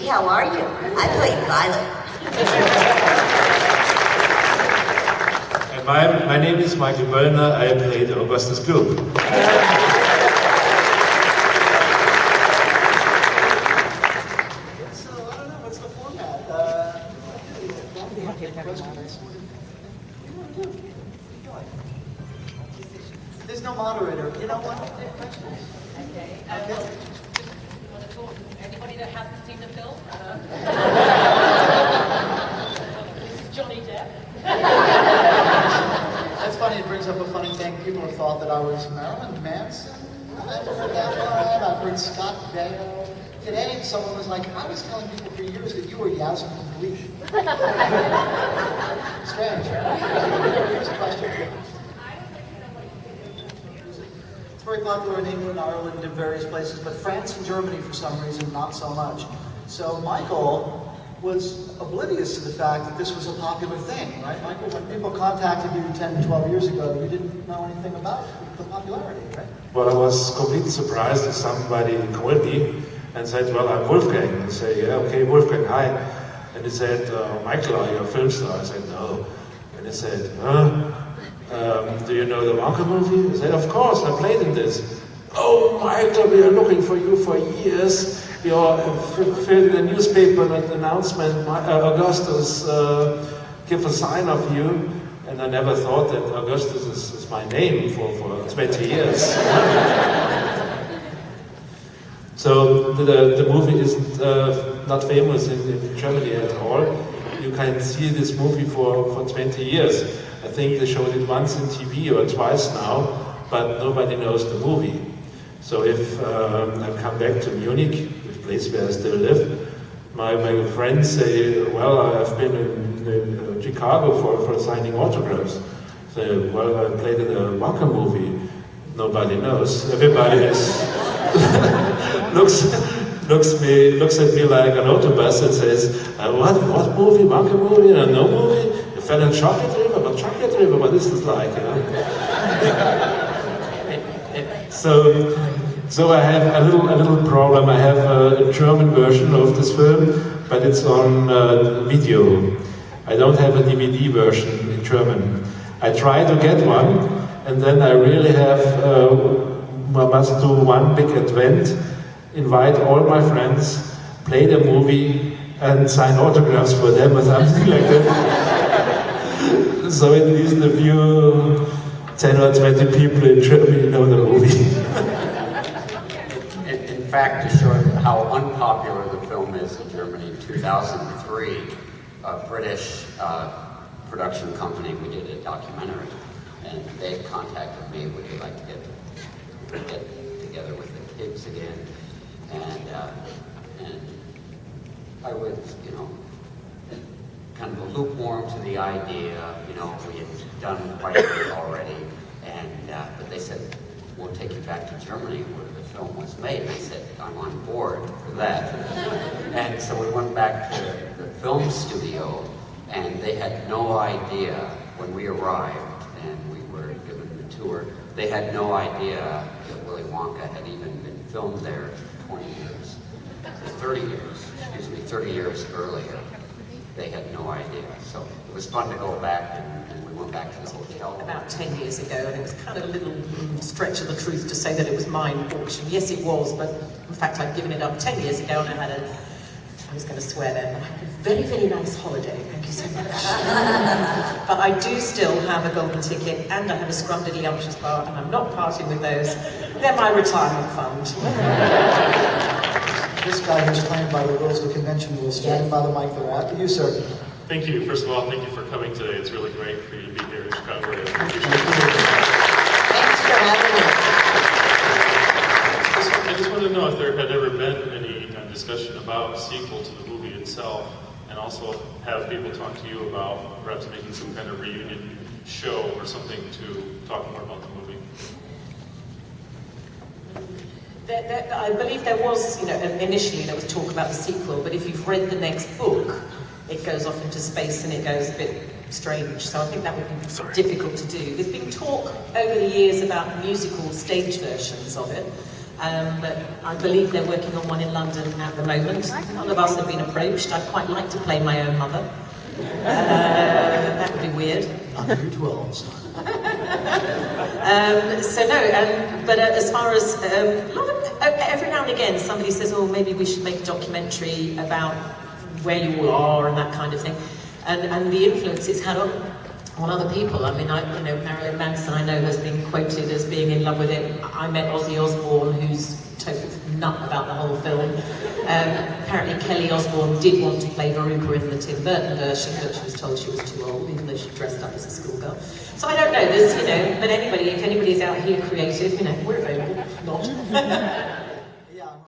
how are you? I played Violet. And my name is Michael Böllner. I played Augustus Gloop. So, I don't know, what's the format? There's no moderator. You know what? Okay. Want to talk? Anybody that hasn't seen the film? This is Johnny Depp. That's funny, it brings up a funny thing. People have thought that I was Marilyn Manson. I've heard that one. I've heard Scott Baio. Today, someone was like, I was telling people for years that you were Yasmin Bleak. Strange. Here's a question. It's very popular in England, Ireland, and various places, but France and Germany, for some reason, not so much. So Michael was oblivious to the fact that this was a popular thing, right? Michael, when people contacted you 10, 12 years ago, you didn't know anything about the popularity, right? Well, I was completely surprised that somebody called me and said, well, I'm Wolfgang. And I say, yeah, okay, Wolfgang, hi. And he said, Michael, are you a film star? I said, no. And he said, do you know the Wonka movie? I said, of course, I played in this. Oh, Michael, we are looking for you for years. You're filled in the newspaper an announcement, Augustus, give a sign of you. And I never thought that Augustus is my name for 20 years. So the movie is not famous in Germany at all. You can see this movie for 20 years. I think they showed it once in TV or twice now, but nobody knows the movie. So if I come back to Munich, the place where I still live, my friends say, well, I've been in Chicago for signing autographs. So, well, I played in a Wonka movie. Nobody knows. Everybody is looks at me like an autobus and says, what movie? Wonka movie? No movie? You fell in Chocolate River? But Chocolate River, what is this like? You know? So I have a little problem. I have a German version of this film, but it's on video. I don't have a DVD version in German. I try to get one, and then I really have, I must do one big event, invite all my friends, play the movie, and sign autographs for them or something like that. So at least a few 10 or 20 people in Germany know the movie. In fact, to show how unpopular the film is in Germany, in 2003, a British production company, we did a documentary, and they contacted me, would you like to get together with the kids again? And I was, kind of lukewarm to the idea, we had done quite a bit already, but they said, we'll take you back to Germany where the film was made. I said, I'm on board for that. And so we went back to the film studio, and they had no idea when we arrived and we were given the tour, they had no idea that Willy Wonka had even been filmed there 20 years, 30 years earlier. They had no idea. So it was fun to go back, and we went back to the hotel. About 10 years ago, and it was kind of a little stretch of the truth to say that it was mine auction. Yes, it was, but in fact, I'd given it up 10 years ago, and I was going to swear then, but I had a very, very nice holiday. Thank you so much. But I do still have a golden ticket, and I have a Scrumdiddlyumptious bar, and I'm not parting with those. They're my retirement fund. This guy who's playing by the rules of the convention will stand by the mic there. After you, sir. Thank you. First of all, thank you for coming today. It's really great for you to be here in Chicago. Thanks for having me. I just wanted to know if there had ever been any discussion about a sequel to the movie itself, and also have people talk to you about perhaps making some kind of reunion show or something to talk more about the movie. I believe there was, initially there was talk about the sequel, but if you've read the next book, it goes off into space and it goes a bit strange. So I think that would be difficult to do. There's been talk over the years about musical stage versions of it, But I believe they're working on one in London at the moment. None of us have been approached. I'd quite like to play my own mother. That would be weird. Under 12s. But as far as every now and again somebody says, oh, maybe we should make a documentary about where you all are and that kind of thing, and the influence it's had on other people. I mean, Marilyn Manson, I know, has been quoted as being in love with it. I met Ozzy Osbourne, who's totally nut about the whole film. Apparently Kelly Osbourne did want to play Veruca in the Tim Burton version, but she was told she was too old, even though she dressed up as a schoolgirl. So I don't know, but if anybody's out here creative, we're available, not.